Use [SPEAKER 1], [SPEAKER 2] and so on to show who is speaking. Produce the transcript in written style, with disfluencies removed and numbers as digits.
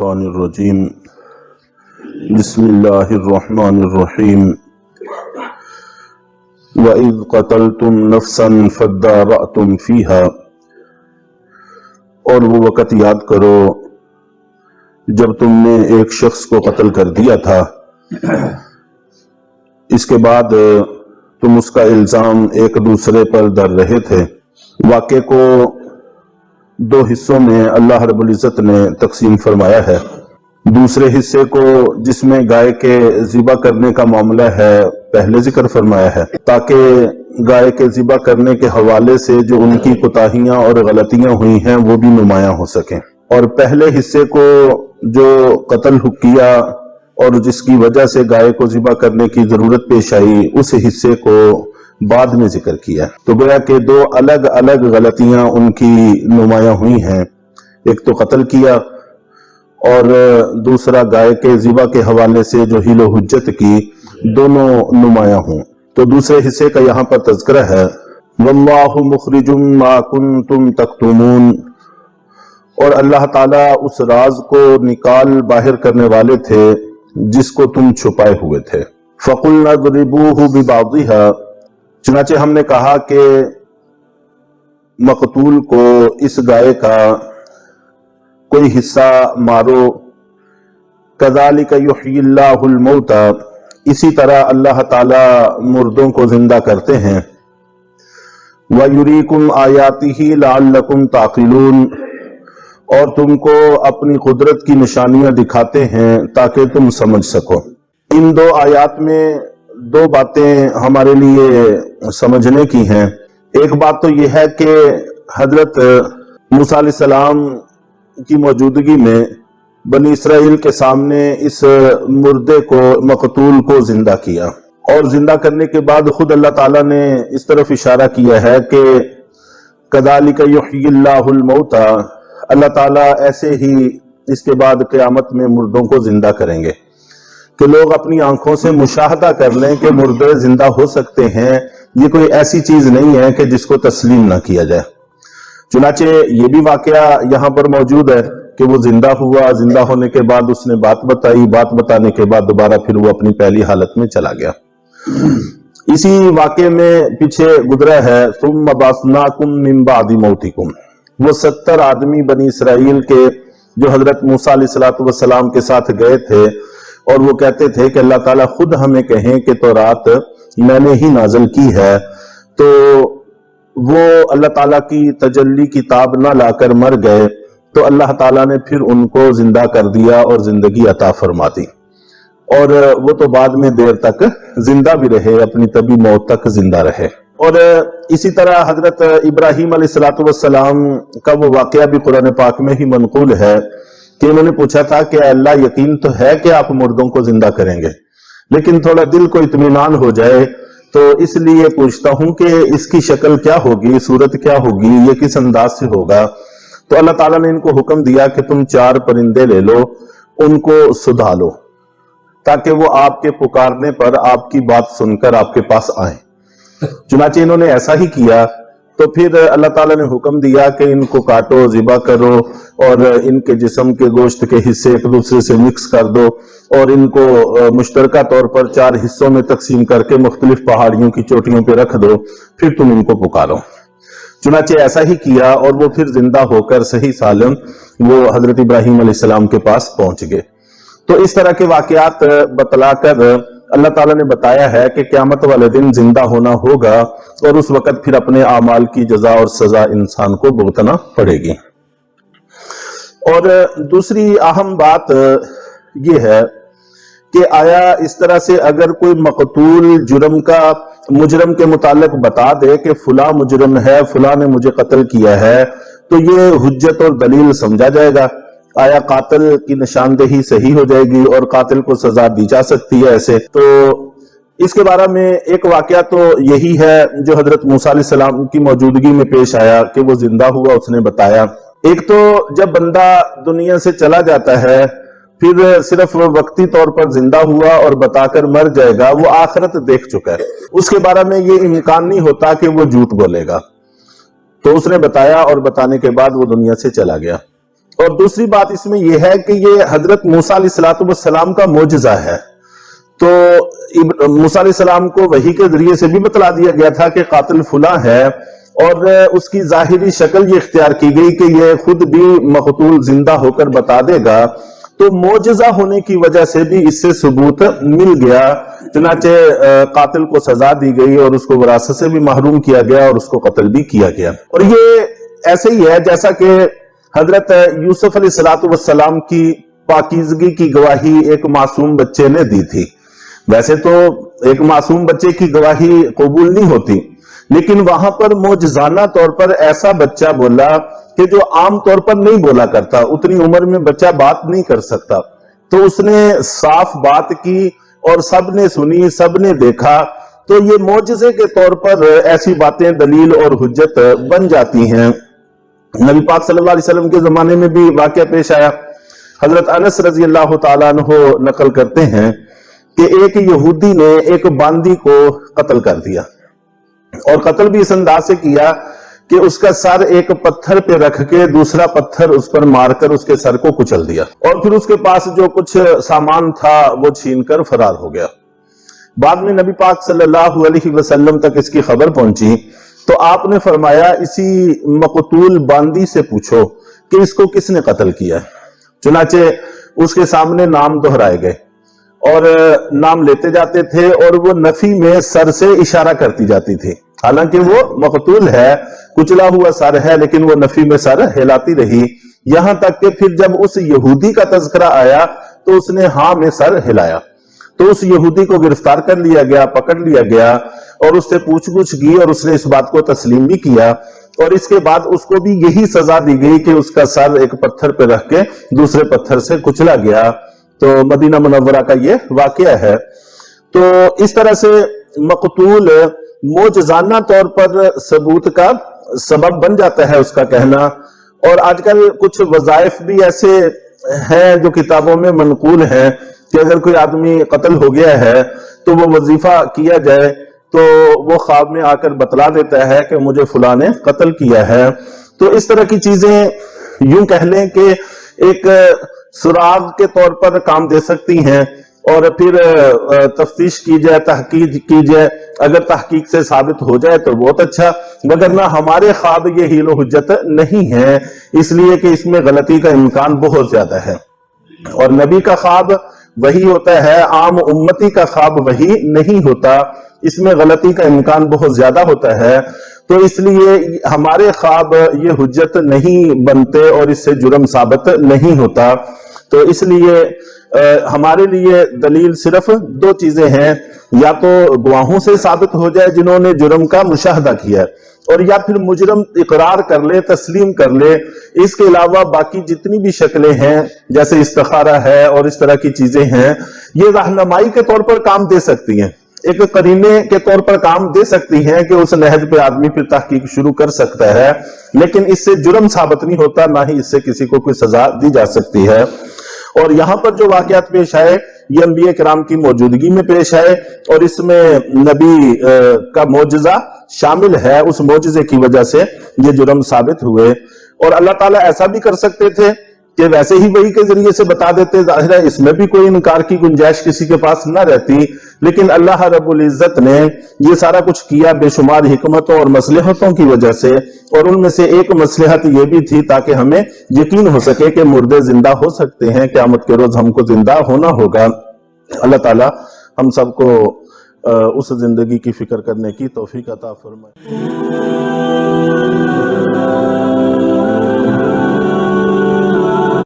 [SPEAKER 1] الشیطان الرجیم بسم اللہ الرحمن الرحیم وَإِذْ قَتَلْتُمْ نَفْسًا فَادَّارَأْتُمْ فِيهَا، اور وہ وقت یاد کرو جب تم نے ایک شخص کو قتل کر دیا تھا، اس کے بعد تم اس کا الزام ایک دوسرے پر در رہے تھے۔ واقعے کو دو حصوں میں اللہ رب العزت نے تقسیم فرمایا ہے۔ دوسرے حصے کو، جس میں گائے کے ذبح کرنے کا معاملہ ہے، پہلے ذکر فرمایا ہے تاکہ گائے کے ذبح کرنے کے حوالے سے جو ان کی کوتاہیاں اور غلطیاں ہوئی ہیں وہ بھی نمایاں ہو سکیں، اور پہلے حصے کو جو قتل کیا اور جس کی وجہ سے گائے کو ذبح کرنے کی ضرورت پیش آئی، اس حصے کو بعد میں ذکر کیا۔ تو گویا کہ دو الگ الگ غلطیاں ان کی نمایاں ہوئی ہیں، ایک تو قتل کیا اور دوسرا گائے کے ذبح کے حوالے سے جو حیل و حجت کی، دونوں نمایاں ہوں۔ تو دوسرے حصے کا یہاں پر تذکرہ ہے واللہ مخرج ما کنتم تکتمون، اور اللہ تعالیٰ اس راز کو نکال باہر کرنے والے تھے جس کو تم چھپائے ہوئے تھے۔ فَقُلْنَا اضْرِبُوهُ بِبَعْضِهَا، چنانچہ ہم نے کہا کہ مقتول کو اس گائے کا کوئی حصہ مارو۔ كَذَلِكَ يُحْيِي اللَّهُ الْمَوْتَى، اسی طرح اللہ تعالی مردوں کو زندہ کرتے ہیں۔ وَيُرِيكُمْ آيَاتِهِ لَعَلَّكُمْ تَعْقِلُونَ، اور تم کو اپنی قدرت کی نشانیاں دکھاتے ہیں تاکہ تم سمجھ سکو۔ ان دو آیات میں دو باتیں ہمارے لیے سمجھنے کی ہیں۔ ایک بات تو یہ ہے کہ حضرت موسیٰ علیہ السلام کی موجودگی میں بنی اسرائیل کے سامنے اس مردے کو، مقتول کو زندہ کیا، اور زندہ کرنے کے بعد خود اللہ تعالیٰ نے اس طرف اشارہ کیا ہے کہ كَذَلِكَ يُحْيِي اللَّهُ الْمَوْتَى، اللہ تعالیٰ ایسے ہی اس کے بعد قیامت میں مردوں کو زندہ کریں گے، کہ لوگ اپنی آنکھوں سے مشاہدہ کر لیں کہ مردے زندہ ہو سکتے ہیں۔ یہ کوئی ایسی چیز نہیں ہے کہ جس کو تسلیم نہ کیا جائے۔ چنانچہ یہ بھی واقعہ یہاں پر موجود ہے کہ وہ زندہ ہوا، زندہ ہونے کے بعد اس نے بات بتائی، بات بتانے کے بعد دوبارہ پھر وہ اپنی پہلی حالت میں چلا گیا۔ اسی واقعے میں پیچھے گزرا ہے ثُمَّ بَعَثْنَاكُم مِّن بَعْدِ مَوْتِكُمْ، وہ 70 آدمی بنی اسرائیل کے جو حضرت موسیٰ علیہ السلام کے ساتھ گئے تھے، اور وہ کہتے تھے کہ اللہ تعالیٰ خود ہمیں کہیں کہ تورات میں نے ہی نازل کی ہے، تو وہ اللہ تعالیٰ کی تجلی کتاب نہ لا کر مر گئے، تو اللہ تعالیٰ نے پھر ان کو زندہ کر دیا اور زندگی عطا فرما دی، اور وہ تو بعد میں دیر تک زندہ بھی رہے، اپنی طبی موت تک زندہ رہے۔ اور اسی طرح حضرت ابراہیم علیہ السلام کا وہ واقعہ بھی قرآن پاک میں ہی منقول ہے کہ انہوں نے پوچھا تھا کہ اللہ یقین تو ہے کہ آپ مردوں کو زندہ کریں گے، لیکن تھوڑا دل کو اطمینان ہو جائے، تو اس لیے پوچھتا ہوں کہ اس کی شکل کیا ہوگی، صورت کیا ہوگی، یہ کس انداز سے ہوگا۔ تو اللہ تعالیٰ نے ان کو حکم دیا کہ تم 4 پرندے لے لو، ان کو سدھا لو تاکہ وہ آپ کے پکارنے پر آپ کی بات سن کر آپ کے پاس آئیں۔ چنانچہ انہوں نے ایسا ہی کیا، تو پھر اللہ تعالیٰ نے حکم دیا کہ ان کو کاٹو، ذبح کرو، اور ان کے جسم کے گوشت کے حصے ایک دوسرے سے مکس کر دو، اور ان کو مشترکہ طور پر 4 حصوں میں تقسیم کر کے مختلف پہاڑیوں کی چوٹیوں پہ رکھ دو، پھر تم ان کو پکارو۔ چنانچہ ایسا ہی کیا، اور وہ پھر زندہ ہو کر صحیح سالم وہ حضرت ابراہیم علیہ السلام کے پاس پہنچ گئے۔ تو اس طرح کے واقعات بتلا کر اللہ تعالیٰ نے بتایا ہے کہ قیامت والے دن زندہ ہونا ہوگا، اور اس وقت پھر اپنے اعمال کی جزا اور سزا انسان کو بھگتنا پڑے گی۔ اور دوسری اہم بات یہ ہے کہ آیا اس طرح سے اگر کوئی مقتول مجرم کے متعلق بتا دے کہ فلاں مجرم ہے، فلاں نے مجھے قتل کیا ہے، تو یہ حجت اور دلیل سمجھا جائے گا؟ آیا قاتل کی نشاندہی صحیح ہو جائے گی اور قاتل کو سزا دی جا سکتی ہے ایسے؟ تو اس کے بارے میں ایک واقعہ تو یہی ہے جو حضرت موسیٰ علیہ السلام کی موجودگی میں پیش آیا کہ وہ زندہ ہوا، اس نے بتایا۔ ایک تو جب بندہ دنیا سے چلا جاتا ہے، پھر صرف وقتی طور پر زندہ ہوا اور بتا کر مر جائے گا، وہ آخرت دیکھ چکا ہے، اس کے بارے میں یہ امکان نہیں ہوتا کہ وہ جھوٹ بولے گا۔ تو اس نے بتایا، اور بتانے کے بعد وہ دنیا سے چلا گیا۔ اور دوسری بات اس میں یہ ہے کہ یہ حضرت موسیٰ علیہ السلام کا معجزہ ہے۔ تو موسیٰ علیہ السلام کو وحی کے ذریعے سے بھی بتلا دیا گیا تھا کہ قاتل فلاں ہے، اور اس کی ظاہری شکل یہ اختیار کی گئی کہ یہ خود بھی مقتول زندہ ہو کر بتا دے گا، تو معجزہ ہونے کی وجہ سے بھی اس سے ثبوت مل گیا، چنانچہ قاتل کو سزا دی گئی اور اس کو وراثت سے بھی محروم کیا گیا اور اس کو قتل بھی کیا گیا۔ اور یہ ایسے ہی ہے جیسا کہ حضرت یوسف علیہ السلام کی پاکیزگی کی گواہی ایک معصوم بچے نے دی تھی۔ ویسے تو ایک معصوم بچے کی گواہی قبول نہیں ہوتی، لیکن وہاں پر معجزانہ طور پر ایسا بچہ بولا کہ جو عام طور پر نہیں بولا کرتا، اتنی عمر میں بچہ بات نہیں کر سکتا، تو اس نے صاف بات کی اور سب نے سنی، سب نے دیکھا، تو یہ معجزے کے طور پر ایسی باتیں دلیل اور حجت بن جاتی ہیں۔ نبی پاک صلی اللہ علیہ وسلم کے زمانے میں بھی واقعہ پیش آیا۔ حضرت انس رضی اللہ تعالیٰ عنہ نقل کرتے ہیں کہ ایک یہودی نے ایک باندی کو قتل کر دیا، اور قتل بھی اس انداز سے کیا کہ اس کا سر ایک پتھر پہ رکھ کے دوسرا پتھر اس پر مار کر اس کے سر کو کچل دیا، اور پھر اس کے پاس جو کچھ سامان تھا وہ چھین کر فرار ہو گیا۔ بعد میں نبی پاک صلی اللہ علیہ وسلم تک اس کی خبر پہنچی تو آپ نے فرمایا اسی مقتول باندی سے پوچھو کہ اس کو کس نے قتل کیا ہے۔ چنانچہ اس کے سامنے نام دہرائے گئے اور نام لیتے جاتے تھے، اور وہ نفی میں سر سے اشارہ کرتی جاتی تھی، حالانکہ وہ مقتول ہے، کچلا ہوا سر ہے، لیکن وہ نفی میں سر ہلاتی رہی، یہاں تک کہ پھر جب اس یہودی کا تذکرہ آیا تو اس نے ہاں میں سر ہلایا، تو اس یہودی کو گرفتار کر لیا گیا، پکڑ لیا گیا، اور اس سے پوچھ گچھ کی، اور اس نے اس بات کو تسلیم بھی کیا، اور اس کے بعد اس کو بھی یہی سزا دی گئی کہ اس کا سر ایک پتھر پہ رکھ کے دوسرے پتھر سے کچلا گیا۔ تو مدینہ منورہ کا یہ واقعہ ہے۔ تو اس طرح سے مقتول معجزانہ طور پر ثبوت کا سبب بن جاتا ہے اس کا کہنا۔ اور آج کل کچھ وظائف بھی ایسے ہیں جو کتابوں میں منقول ہیں کہ اگر کوئی آدمی قتل ہو گیا ہے تو وہ وظیفہ کیا جائے تو وہ خواب میں آ کر بتلا دیتا ہے کہ مجھے فلاں نے قتل کیا ہے۔ تو اس طرح کی چیزیں یوں کہہ لیں کہ ایک سراغ کے طور پر کام دے سکتی ہیں، اور پھر تفتیش کی جائے، تحقیق کی جائے، اگر تحقیق سے ثابت ہو جائے تو بہت اچھا، وگرنہ ہمارے خواب یہ حیل و حجت نہیں ہے، اس لیے کہ اس میں غلطی کا امکان بہت زیادہ ہے، اور نبی کا خواب وہی ہوتا ہے، عام امتی کا خواب وہی نہیں ہوتا، اس میں غلطی کا امکان بہت زیادہ ہوتا ہے، تو اس لیے ہمارے خواب یہ حجت نہیں بنتے اور اس سے جرم ثابت نہیں ہوتا۔ تو اس لیے ہمارے لیے دلیل صرف دو چیزیں ہیں، یا تو گواہوں سے ثابت ہو جائے جنہوں نے جرم کا مشاہدہ کیا ہے، اور یا پھر مجرم اقرار کر لے، تسلیم کر لے۔ اس کے علاوہ باقی جتنی بھی شکلیں ہیں جیسے استخارہ ہے اور اس طرح کی چیزیں ہیں، یہ رہنمائی کے طور پر کام دے سکتی ہیں، ایک قرینے کے طور پر کام دے سکتی ہیں کہ اس نہج پہ آدمی پھر تحقیق شروع کر سکتا ہے، لیکن اس سے جرم ثابت نہیں ہوتا، نہ ہی اس سے کسی کو کوئی سزا دی جا سکتی ہے۔ اور یہاں پر جو واقعات پیش آئے یہ انبیاء کرام کی موجودگی میں پیش آئے، اور اس میں نبی کا معجزہ شامل ہے، اس معجزے کی وجہ سے یہ جرم ثابت ہوئے۔ اور اللہ تعالیٰ ایسا بھی کر سکتے تھے کہ ویسے ہی وحی کے ذریعے سے بتا دیتے، ظاہر ہے اس میں بھی کوئی انکار کی گنجائش کسی کے پاس نہ رہتی، لیکن اللہ رب العزت نے یہ سارا کچھ کیا بے شمار حکمتوں اور مصلحتوں کی وجہ سے، اور ان میں سے ایک مصلحت یہ بھی تھی تاکہ ہمیں یقین ہو سکے کہ مردے زندہ ہو سکتے ہیں، قیامت کے روز ہم کو زندہ ہونا ہوگا۔ اللہ تعالیٰ ہم سب کو اس زندگی کی فکر کرنے کی توفیق عطا فرمائے۔